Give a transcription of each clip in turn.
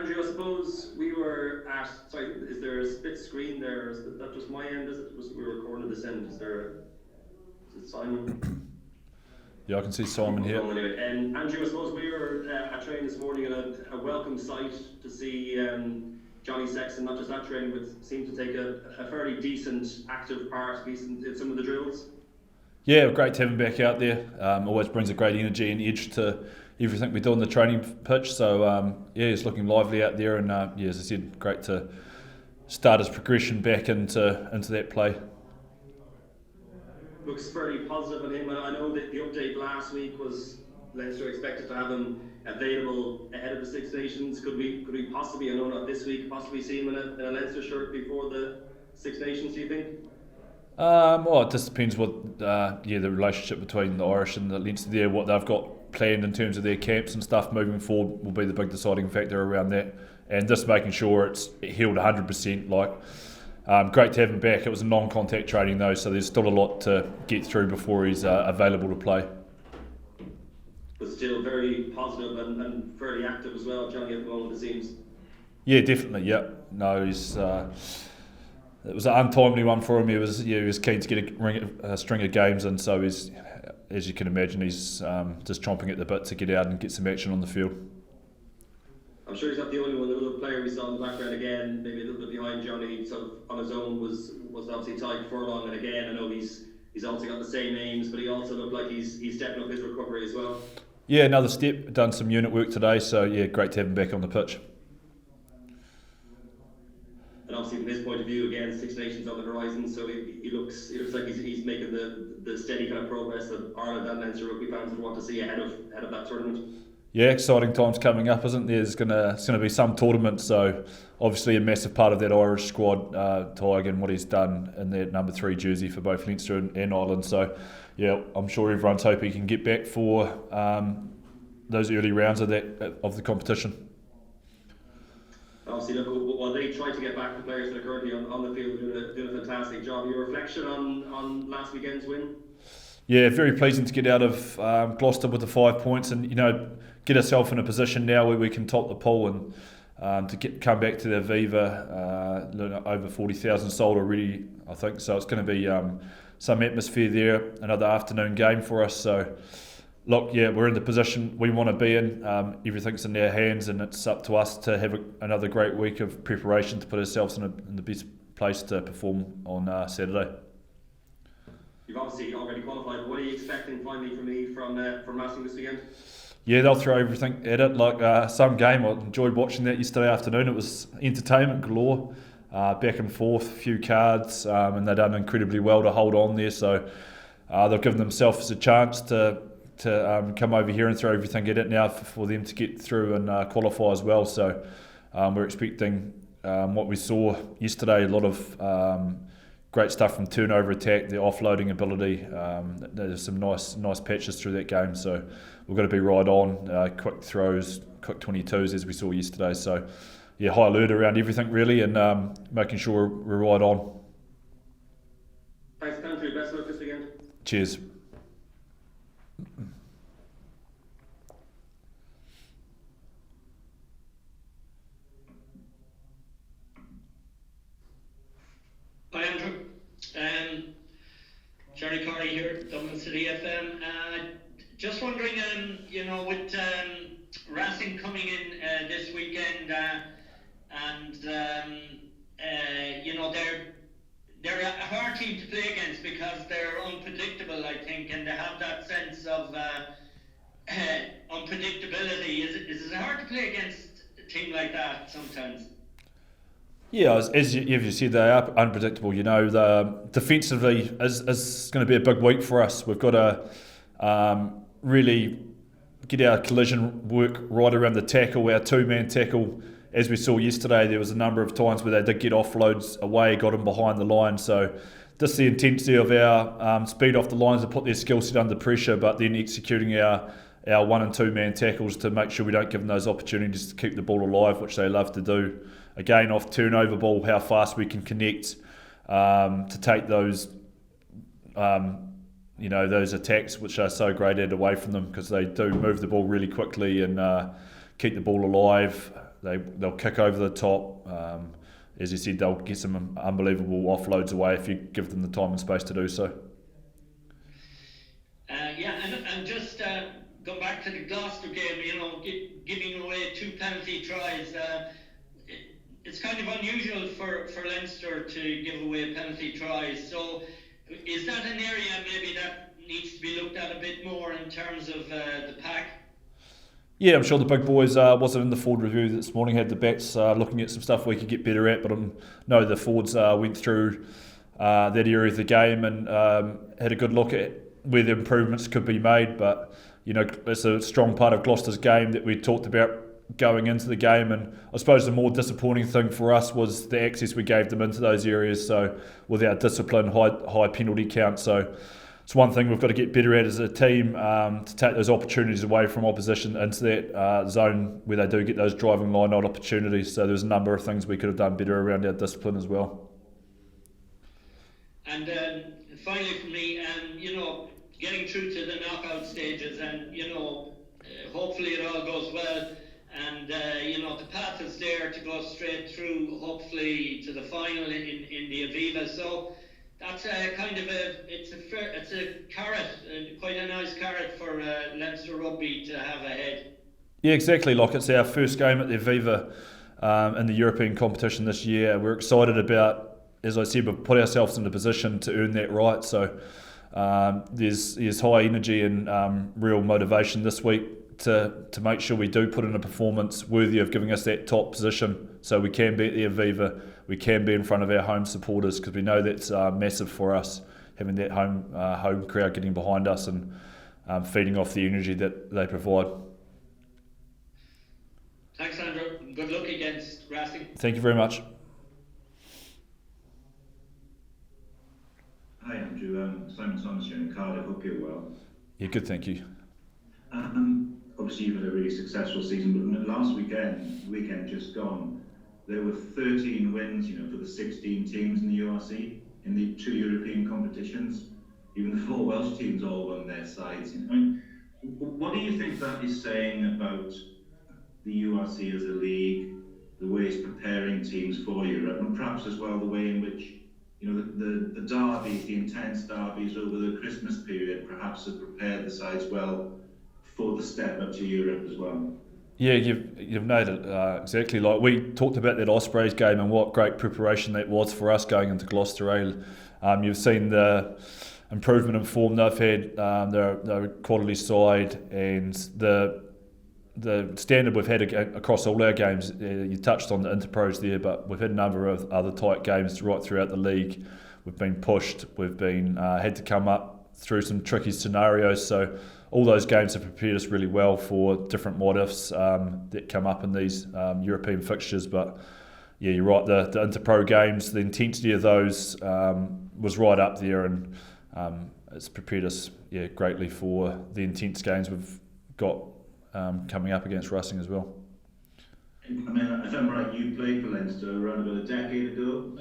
Andrew, I suppose we were at. Sorry, is there a split screen there? Is that just my end? Is it? We were recording this end. Is it Simon? Yeah, I can see Simon here. Anyway, Andrew, I suppose we were at training this morning, and a welcome sight to see Johnny Sexton, not just at training, but seemed to take a fairly decent active part in some of the drills. Yeah, great to have him back out there. Always brings a great energy and edge to everything we do on the training pitch. So he's looking lively out there, and as I said, great to start his progression back into that play. Looks fairly positive on him. I know that the update last week was Leinster expected to have him available ahead of the Six Nations. Could we possibly, I know not this week, possibly see him in a Leinster shirt before the Six Nations, do you think? Well, it just depends what the relationship between the Irish and the Leinster there, what they've got planned in terms of their camps and stuff moving forward will be the big deciding factor around that, and just making sure it's healed 100%. Great to have him back. It was a non-contact training though, so there's still a lot to get through before he's available to play. But still very positive and fairly active as well, Johnny, at the moment, it seems. Yeah, definitely. Yeah, no, he's. It was an untimely one for him. He was keen to get a string of games, and so he's, as you can imagine, he's just chomping at the bit to get out and get some action on the field. I'm sure he's not the only one. The little player we saw in the background again, maybe a little bit behind Johnny, sort of on his own, was obviously Ty Furlong, and again, I know he's also got the same names, but he also looked like he's stepping up his recovery as well. Yeah, another step. Done some unit work today, so yeah, great to have him back on the pitch. And obviously from his point of view, again, Six Nations on the horizon, so he looks like he's making the steady kind of progress that Ireland and Leinster rugby fans would want to see ahead of that tournament. Yeah, exciting times coming up, isn't there? There's going to be some tournament, so obviously a massive part of that Irish squad, Tig, and what he's done in that number 3 jersey for both Leinster and Ireland. So yeah, I'm sure everyone's hoping he can get back for those early rounds of the competition. Obviously, look, while they try to get back the players that are currently on the field, doing a fantastic job. Your reflection on last weekend's win? Yeah, very pleasing to get out of Gloucester with the 5 points, and get ourselves in a position now where we can top the poll and to come back to the Aviva, over 40,000 sold already, I think. So it's going to be some atmosphere there. Another afternoon game for us. So. Look, yeah, we're in the position we want to be in. Everything's in our hands, and it's up to us to have another great week of preparation to put ourselves in the best place to perform on Saturday. You've obviously already qualified. What are you expecting finally from wrestling this weekend? Yeah, they'll throw everything at it. Some game, I enjoyed watching that yesterday afternoon. It was entertainment galore, back and forth, a few cards, and they've done incredibly well to hold on there. So they've given themselves a chance to come over here and throw everything at it now for them to get through and qualify as well. So we're expecting what we saw yesterday, a lot of great stuff from turnover attack, the offloading ability. There's some nice patches through that game, so we've got to be right on, quick throws, quick 22s as we saw yesterday. So yeah, high alert around everything really, and making sure we're right on. Thanks, Andrew. Best of luck this weekend. Cheers. Hi Andrew, Jerry Corey here, Dublin City FM. Just wondering, with racing coming in this weekend, and they're a hard team to play against because they're unpredictable, I think, and they have that sense of unpredictability. Is it hard to play against a team like that sometimes? Yeah, as you said, they are unpredictable. Defensively is going to be a big week for us. We've got to really get our collision work right around the tackle, our two-man tackle. As we saw yesterday, there was a number of times where they did get offloads away, got them behind the line. So just the intensity of our speed off the lines to put their skill set under pressure, but then executing our one and two man tackles to make sure we don't give them those opportunities to keep the ball alive, which they love to do. Again, off turnover ball, how fast we can connect to take those those attacks, which are so great at, away from them, because they do move the ball really quickly and keep the ball alive. they'll kick over the top. As you said, they'll get some unbelievable offloads away if you give them the time and space to do so. And just going back to the Gloucester game, giving away 2 penalty tries. It's kind of unusual for Leinster to give away penalty tries. So is that an area maybe that needs to be looked at a bit more in terms of the pack? Yeah, I'm sure the big boys wasn't in the forward review this morning, had the bats looking at some stuff we could get better at, but I know the forwards went through that area of the game and had a good look at where the improvements could be made. But it's a strong part of Gloucester's game that we talked about going into the game, and I suppose the more disappointing thing for us was the access we gave them into those areas. So with our discipline, high penalty count, so it's one thing we've got to get better at as a team, to take those opportunities away from opposition into that zone where they do get those driving line out opportunities. So there's a number of things we could have done better around our discipline as well. And finally for me, getting through to the knockout stages, and hopefully it all goes well, and the path is there to go straight through, hopefully to the final in the Aviva. So that's it's a carrot, quite a nice carrot for Leinster Rugby to have ahead. Yeah, exactly. Like, it's our first game at the Aviva in the European competition this year. We're excited about, as I said, we've put ourselves in a position to earn that right. So there's high energy and real motivation this week to make sure we do put in a performance worthy of giving us that top position, so we can be at the Aviva, we can be in front of our home supporters, because we know that's massive for us, having that home crowd getting behind us and feeding off the energy that they provide. Thanks, Andrew. Good luck against Racing. Thank you very much. Hi Andrew, Simon Thomas here in Cardiff. Hope you're well. Yeah, good, thank you. Obviously you've had a really successful season, but last weekend just gone, there were 13 wins, for the 16 teams in the URC in the 2 European competitions. Even the 4 Welsh teams all won their sides. What do you think that is saying about the URC as a league, the way it's preparing teams for Europe, and perhaps as well the way in which the derbies, the intense derbies over the Christmas period, perhaps have prepared the sides well for the step up to Europe as well? Yeah, you've nailed it exactly. Like, we talked about that Ospreys game and what great preparation that was for us going into Gloucester. You've seen the improvement in form they've had. They're a quality side, and the standard we've had across all our games. You touched on the Interpros there, but we've had a number of other tight games right throughout the league. We've been pushed. We've been had to come up through some tricky scenarios. So all those games have prepared us really well for different what-ifs that come up in these European fixtures. But yeah, you're right. The Interpro games, the intensity of those was right up there, and it's prepared us greatly for the intense games we've got coming up against Racing as well. If I'm right, you played for Leinster around about a decade ago,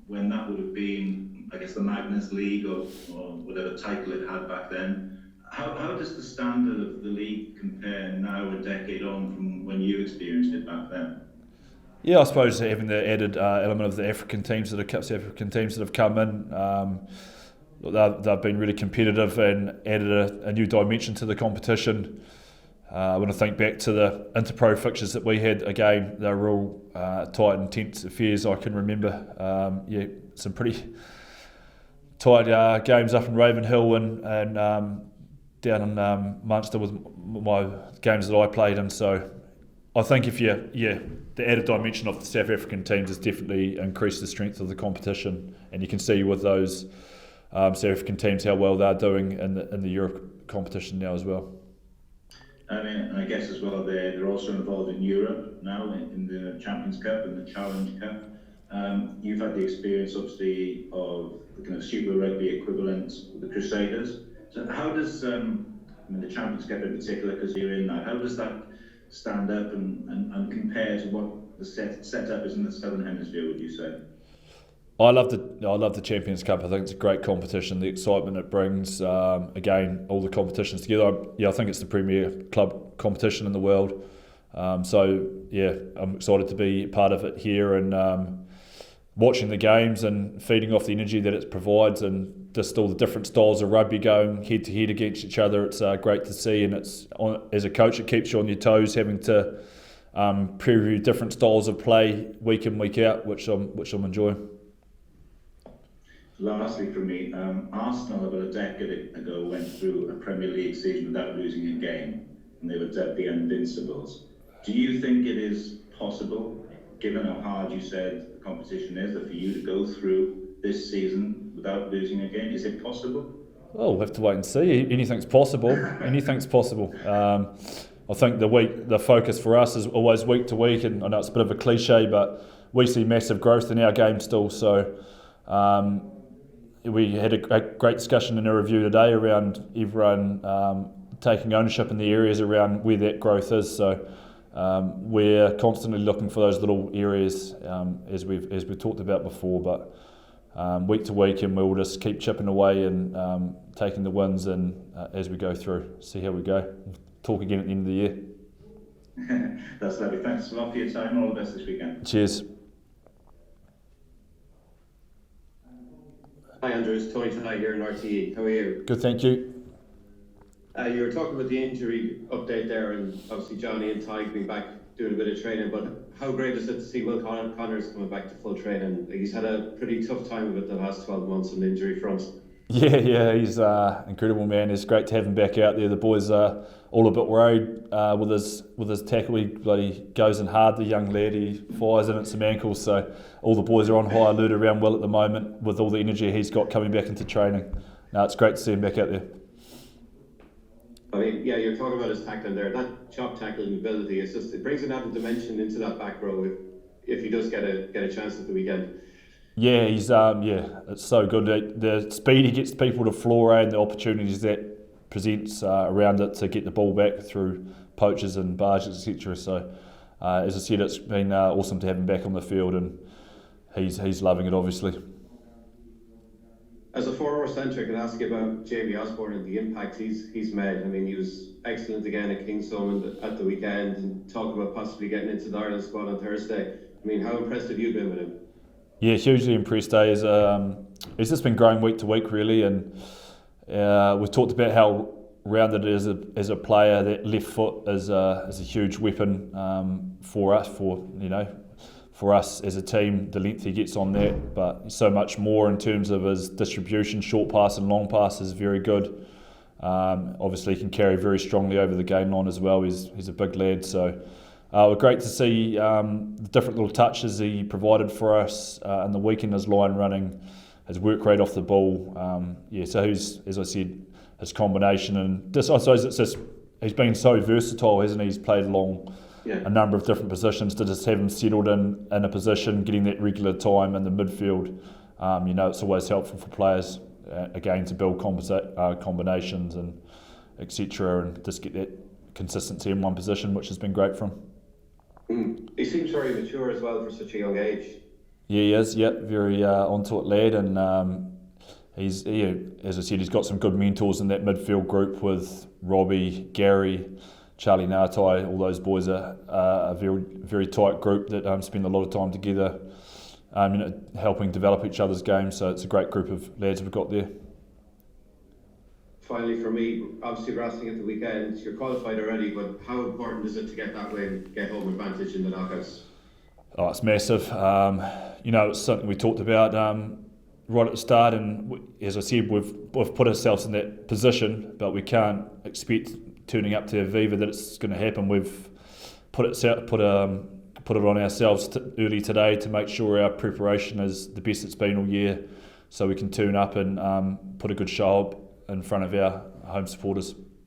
when that would have been, I guess, the Magnus League or whatever title it had back then. How does the standard of the league compare now, a decade on, from when you experienced it back then? Yeah, I suppose having the added element of the African teams that have come in, they've been really competitive and added a new dimension to the competition. When I think back to the Interpro fixtures that we had, again, they were all tight, intense affairs. I can remember, some pretty tight games up in Ravenhill and down in Munster with my games that I played in. So I think the added dimension of the South African teams has definitely increased the strength of the competition, and you can see with those South African teams how well they're doing in the Europe competition now as well. And I guess as well they're also involved in Europe now in the Champions Cup and the Challenge Cup. You've had the experience, obviously, of the kind of Super Rugby equivalent with the Crusaders. So how does the Champions Cup in particular, because you're in that, how does that stand up and compare to what the setup is in the Southern Hemisphere, would you say? I love the Champions Cup. I think it's a great competition. The excitement it brings, again, all the competitions together. I think it's the premier club competition in the world. So yeah, I'm excited to be part of it here and watching the games and feeding off the energy that it provides, and just all the different styles of rugby going head to head against each other. It's great to see, and as a coach, it keeps you on your toes, having to preview different styles of play week in, week out, which I'm enjoying. Lastly from me, Arsenal about a decade ago went through a Premier League season without losing a game, and they were dubbed the Invincibles. Do you think it is possible, given how hard you said the competition is, that for you to go through this season without losing a game? Is it possible? Well, we'll have to wait and see. Anything's possible. Anything's possible. I think the focus for us is always week to week, and I know it's a bit of a cliche, but we see massive growth in our game still. So we had a great discussion in a review today around everyone taking ownership in the areas around where that growth is. So we're constantly looking for those little areas as we've talked about before, but week to week, and we'll just keep chipping away and taking the wins and as we go through, see how we go. Talk again at the end of the year. That's lovely. Thanks a lot for your time. All the best this weekend. Cheers. Hi Andrew, it's Tony tonight here in RTE. How are you? Good, thank you. You were talking about the injury update there, and obviously Johnny and Ty being back doing a bit of training, but how great is it to see Will Connors coming back to full training? He's had a pretty tough time of it the last 12 months on the injury front. Yeah, he's incredible, man. It's great to have him back out there. The boys are all a bit worried with his tackle. He bloody goes in hard, the young lad. He fires in at some ankles. So all the boys are on high alert around Will at the moment with all the energy he's got coming back into training. No, it's great to see him back out there. I mean, yeah, you're talking about his tackling there. That chop tackling ability, it brings another dimension into that back row if he does get a chance at the weekend. Yeah, he's it's so good. The speed he gets people to floor and the opportunities that presents around it to get the ball back through poaches and barges, etc. So, as I said, it's been awesome to have him back on the field, and he's loving it, obviously. As a former centre, I can ask you about Jamie Osborne and the impact he's made. I mean, he was excellent again at Kingsholm at the weekend, and talk about possibly getting into the Ireland squad on Thursday. I mean, how impressed have you been with him? Yeah, hugely impressed. He's just been growing week to week, really, and we've talked about how rounded it is as a player. That left foot is a huge weapon for us as a team. The length he gets on that, but so much more in terms of his distribution. Short pass and long pass is very good. Obviously, he can carry very strongly over the game line as well. He's a big lad, so. We're great to see the different little touches he provided for us in the weekend. His line running, his work rate off the ball. So as I said, his combination, and just, I suppose it's just he's been so versatile, hasn't he? He's played along a number of different positions. To just have him settled in a position, getting that regular time in the midfield. It's always helpful for players again to build combinations and etc. and just get that consistency in one position, which has been great for him. He seems very mature as well for such a young age. Yeah, he is. Yeah, very onto it lad, and as I said, he's got some good mentors in that midfield group with Robbie, Gary, Charlie Ngatai. All those boys are a very, very tight group that spend a lot of time together, helping develop each other's games. So it's a great group of lads we've got there. Finally, for me, obviously wrestling at the weekend, you're qualified already, but how important is it to get that win, get home advantage in the knockouts? Oh, it's massive. It's something we talked about right at the start, and as I said, we've put ourselves in that position, but we can't expect turning up to Aviva that it's going to happen. We've put it on ourselves early today to make sure our preparation is the best it's been all year, so we can turn up and put a good show up in front of our home supporters.